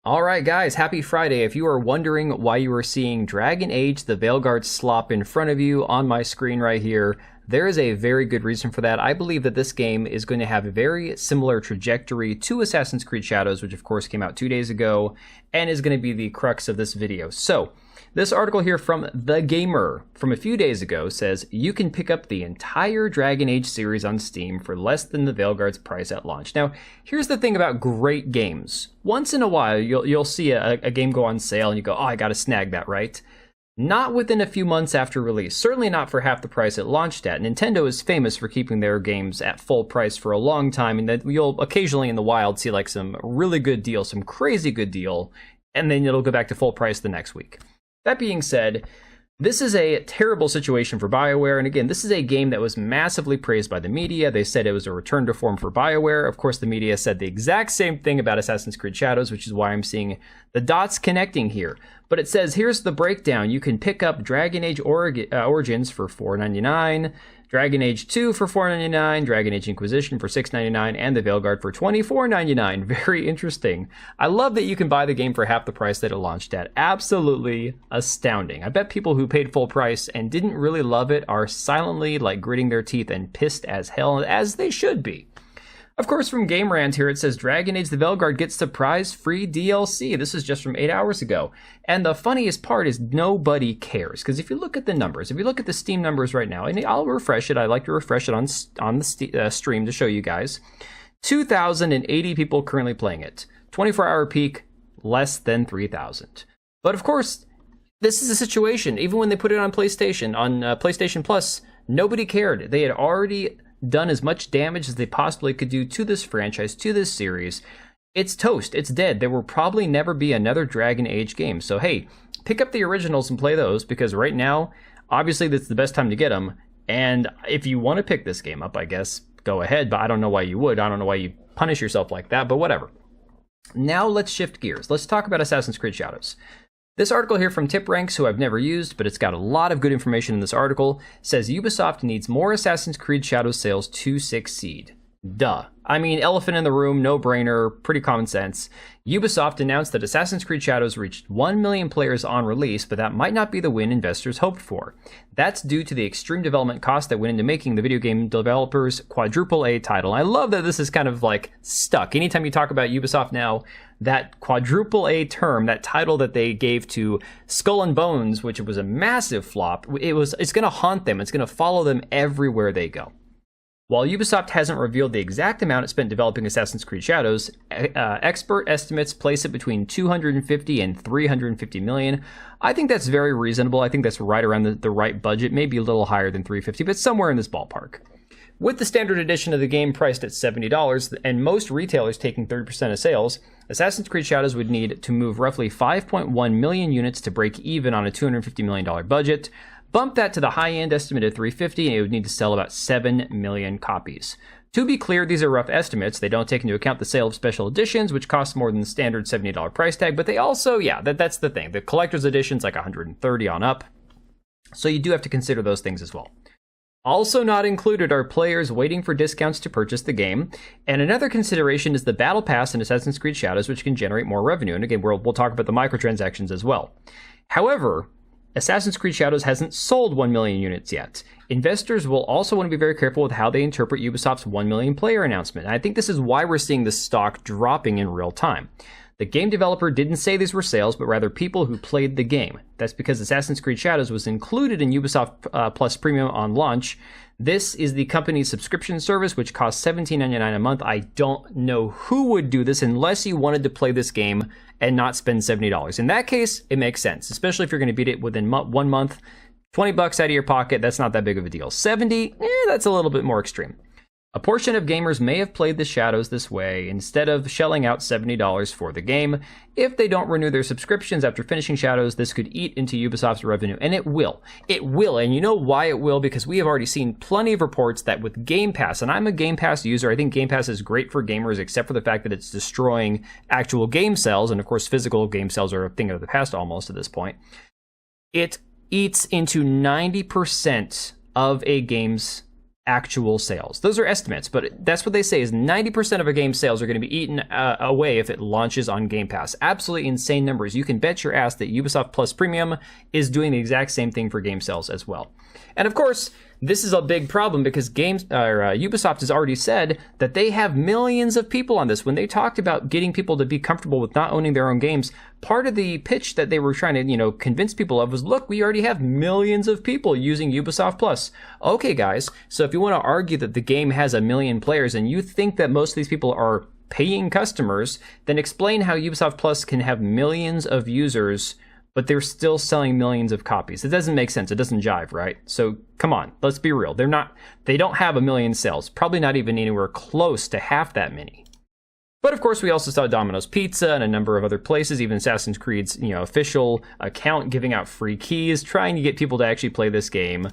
Alright guys, happy Friday. If you are wondering why you are seeing Dragon Age the Veilgard slop in front of you on my screen right here, there is a very good reason for that. I believe that this game is going to have a very similar trajectory to Assassin's Creed Shadows, which of course came out 2 days ago, and is going to be the crux of this video. So, this article here from The Gamer from a few days ago says, you can pick up the entire Dragon Age series on Steam for less than the Veilguard's price at launch. Now, here's the thing about great games. Once in a while, you'll see a game go on sale and you go, oh, I gotta snag that, right? Not within a few months after release. Certainly not for half the price it launched at. Nintendo is famous for keeping their games at full price for a long time, and that you'll occasionally in the wild see like some really good deal, some crazy good deal, and then it'll go back to full price the next week. That being said, this is a terrible situation for Bioware, and again, this is a game that was massively praised by the media. They said it was a return to form for Bioware. Of course, the media said the exact same thing about Assassin's Creed Shadows, which is why I'm seeing the dots connecting here. But it says, here's the breakdown. You can pick up Dragon Age Origins for $4.99, Dragon Age 2 for $4.99, Dragon Age Inquisition for $6.99, and the Veilgard for $24.99. Very interesting. I love that you can buy the game for half the price that it launched at. Absolutely astounding. I bet people who paid full price and didn't really love it are silently like gritting their teeth and pissed as hell, as they should be. Of course, from Game Rant here, it says Dragon Age the Veilgard gets surprise free DLC. This is just from 8 hours ago. And the funniest part is nobody cares. Because if you look at the numbers, if you look at the Steam numbers right now, and I'll refresh it. I like to refresh it on the stream to show you guys. 2,080 people currently playing it. 24-hour peak, less than 3,000. But of course, this is a situation. Even when they put it on PlayStation Plus, nobody cared. They had already done as much damage as they possibly could do to this franchise, to this series. It's toast. It's dead. There will probably never be another Dragon Age game. So hey, pick up the originals and play those, because right now, obviously that's the best time to get them. And if you want to pick this game up, I guess, go ahead, but I don't know why you would. I don't know why you punish yourself like that, but whatever. Now let's shift gears. Let's talk about Assassin's Creed Shadows. This article here from TipRanks, who I've never used, but it's got a lot of good information in this article, says Ubisoft needs more Assassin's Creed Shadows sales to succeed. Duh. I mean, elephant in the room, no-brainer, pretty common sense. Ubisoft announced that Assassin's Creed Shadows reached 1 million players on release, but that might not be the win investors hoped for. That's due to the extreme development cost that went into making the video game developers' quadruple A title. I love that this is kind of like stuck. Anytime you talk about Ubisoft now, that quadruple A term, that title that they gave to Skull and Bones, which was a massive flop, it's going to haunt them. It's going to follow them everywhere they go. While Ubisoft hasn't revealed the exact amount it spent developing Assassin's Creed Shadows, expert estimates place it between 250 and 350 million. I think that's very reasonable. I think that's right around the right budget, maybe a little higher than 350, but somewhere in this ballpark. With the standard edition of the game priced at $70, and most retailers taking 30% of sales, Assassin's Creed Shadows would need to move roughly 5.1 million units to break even on a $250 million budget. Bump that to the high-end estimate of 350, and it would need to sell about 7 million copies. To be clear, these are rough estimates. They don't take into account the sale of special editions, which cost more than the standard $70 price tag, but they also, that's the thing. The collector's edition's like $130 on up, so you do have to consider those things as well. Also not included are players waiting for discounts to purchase the game, and another consideration is the Battle Pass in Assassin's Creed Shadows, which can generate more revenue, and again, we'll talk about the microtransactions as well. However, Assassin's Creed Shadows hasn't sold 1 million units yet. Investors will also want to be very careful with how they interpret Ubisoft's 1 million player announcement, and I think this is why we're seeing the stock dropping in real time. The game developer didn't say these were sales, but rather people who played the game. That's because Assassin's Creed Shadows was included in Ubisoft Plus Premium on launch. This is the company's subscription service, which costs $17.99 a month. I don't know who would do this unless you wanted to play this game and not spend $70. In that case, it makes sense, especially if you're going to beat it within 1 month. $20 out of your pocket, that's not that big of a deal. 70, that's a little bit more extreme. A portion of gamers may have played the Shadows this way instead of shelling out $70 for the game. If they don't renew their subscriptions after finishing Shadows, this could eat into Ubisoft's revenue, and it will. It will, and you know why it will? Because we have already seen plenty of reports that with Game Pass, and I'm a Game Pass user, I think Game Pass is great for gamers except for the fact that it's destroying actual game sales, and of course physical game sales are a thing of the past almost at this point. It eats into 90% of a game's actual sales. Those are estimates, but that's what they say is 90% of a game's sales are going to be eaten away if it launches on Game Pass. Absolutely insane numbers. You can bet your ass that Ubisoft Plus Premium is doing the exact same thing for game sales as well. And of course, this is a big problem because Ubisoft has already said that they have millions of people on this. When they talked about getting people to be comfortable with not owning their own games, part of the pitch that they were trying to, convince people of was, look, we already have millions of people using Ubisoft Plus. Okay, guys, so if you want to argue that the game has 1 million players and you think that most of these people are paying customers, then explain how Ubisoft Plus can have millions of users but they're still selling millions of copies. It doesn't make sense. It doesn't jive, right? So come on, let's be real. They don't have 1 million sales. Probably not even anywhere close to half that many. But of course, we also saw Domino's Pizza and a number of other places, even Assassin's Creed's, official account giving out free keys, trying to get people to actually play this game.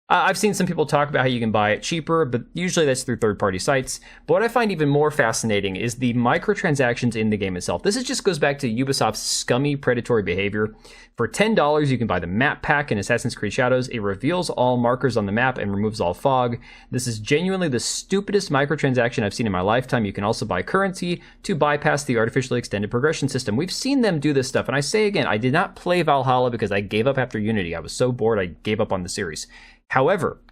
I've seen some people talk about how you can buy it cheaper, but usually that's through third-party sites. But what I find even more fascinating is the microtransactions in the game itself. This just goes back to Ubisoft's scummy predatory behavior. For $10, you can buy the map pack in Assassin's Creed Shadows. It reveals all markers on the map and removes all fog. This is genuinely the stupidest microtransaction I've seen in my lifetime. You can also buy currency to bypass the artificially extended progression system. We've seen them do this stuff, and I say again, I did not play Valhalla because I gave up after Unity. I was so bored I gave up on the series. However,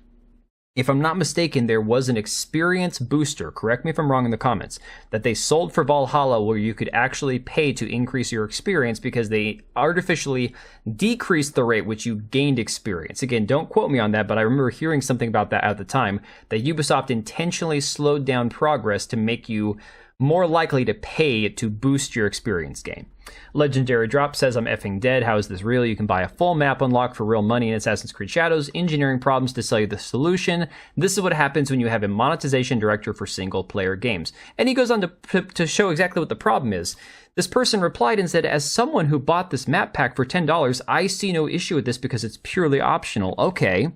if I'm not mistaken, there was an experience booster, correct me if I'm wrong in the comments, that they sold for Valhalla where you could actually pay to increase your experience because they artificially decreased the rate which you gained experience. Again, don't quote me on that, but I remember hearing something about that at the time, that Ubisoft intentionally slowed down progress to make you more likely to pay to boost your experience gain. Legendary Drop says, I'm effing dead. How is this real? You can buy a full map unlock for real money in Assassin's Creed Shadows. Engineering problems to sell you the solution. This is what happens when you have a monetization director for single-player games. And he goes on to show exactly what the problem is. This person replied and said, as someone who bought this map pack for $10, I see no issue with this because it's purely optional. Okay,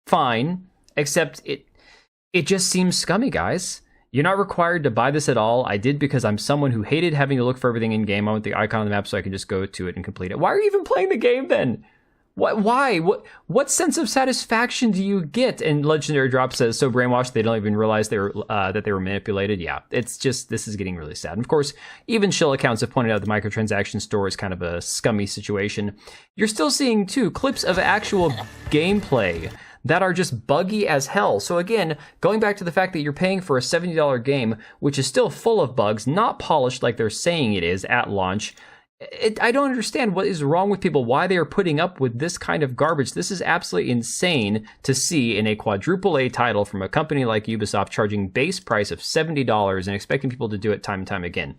fine, except it just seems scummy, guys. You're not required to buy this at all. I did because I'm someone who hated having to look for everything in game. I want the icon on the map so I can just go to it and complete it. Why are you even playing the game then? Why? What sense of satisfaction do you get? And Legendary Drop says, so brainwashed they don't even realize that they were manipulated. Yeah, it's just, this is getting really sad. And of course, even shill accounts have pointed out the microtransaction store is kind of a scummy situation. You're still seeing, too, clips of actual gameplay that are just buggy as hell. So again, going back to the fact that you're paying for a $70 game, which is still full of bugs, not polished like they're saying it is at launch, I don't understand what is wrong with people, why they are putting up with this kind of garbage. This is absolutely insane to see in a quadruple A title from a company like Ubisoft charging base price of $70 and expecting people to do it time and time again.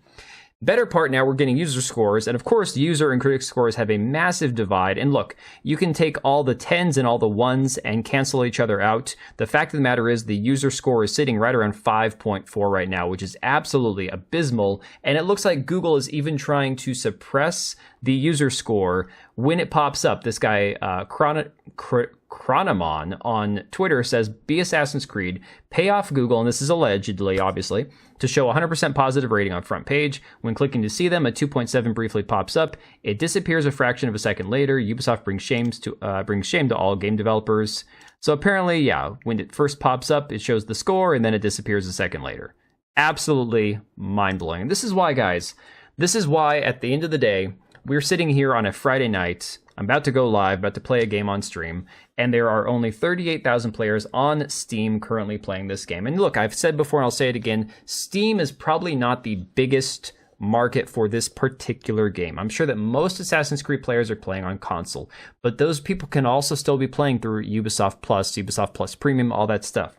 Better part now, we're getting user scores, and of course, user and critic scores have a massive divide. And look, you can take all the 10s and all the 1s and cancel each other out. The fact of the matter is the user score is sitting right around 5.4 right now, which is absolutely abysmal. And it looks like Google is even trying to suppress the user score when it pops up. This guy, Chronomon on Twitter says, be Assassin's Creed, pay off Google, and this is allegedly, obviously, to show 100% positive rating on front page. When clicking to see them, a 2.7 briefly pops up. It disappears a fraction of a second later. Ubisoft brings shame to all game developers. So apparently, yeah, when it first pops up, it shows the score, and then it disappears a second later. Absolutely mind-blowing. This is why, guys, this is why, at the end of the day, we're sitting here on a Friday night. I'm about to go live, about to play a game on stream, and there are only 38,000 players on Steam currently playing this game. And look, I've said before, and I'll say it again, Steam is probably not the biggest market for this particular game. I'm sure that most Assassin's Creed players are playing on console, but those people can also still be playing through Ubisoft Plus Premium, all that stuff.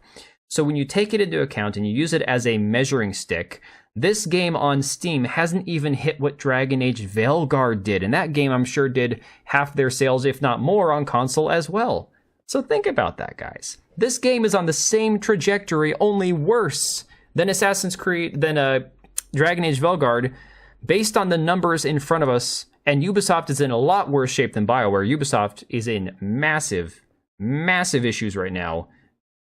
So when you take it into account and you use it as a measuring stick, this game on Steam hasn't even hit what Dragon Age Veilgard did, and that game I'm sure did half their sales, if not more, on console as well. So think about that, guys. This game is on the same trajectory, only worse than Assassin's Creed, than Dragon Age Veilgard, based on the numbers in front of us, and Ubisoft is in a lot worse shape than Bioware. Ubisoft is in massive, massive issues right now.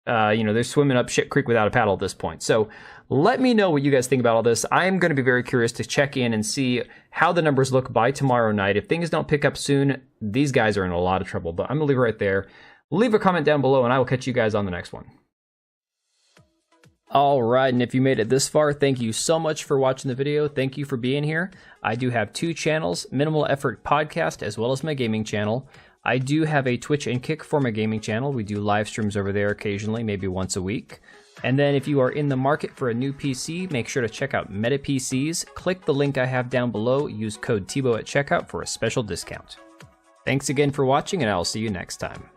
They're swimming up shit creek without a paddle at this point. So let me know what you guys think about all this. I am going to be very curious to check in and see how the numbers look by tomorrow night. If things don't pick up soon, these guys are in a lot of trouble. But I'm going to leave it right there. Leave a comment down below, and I will catch you guys on the next one. Alright, and if you made it this far, thank you so much for watching the video. Thank you for being here. I do have 2 channels, Minimal Effort Podcast as well as my gaming channel. I do have a Twitch and Kick for my gaming channel. We do live streams over there occasionally, maybe once a week. And then if you are in the market for a new PC, make sure to check out Meta PCs. Click the link I have down below. Use code TBO at checkout for a special discount. Thanks again for watching, and I'll see you next time.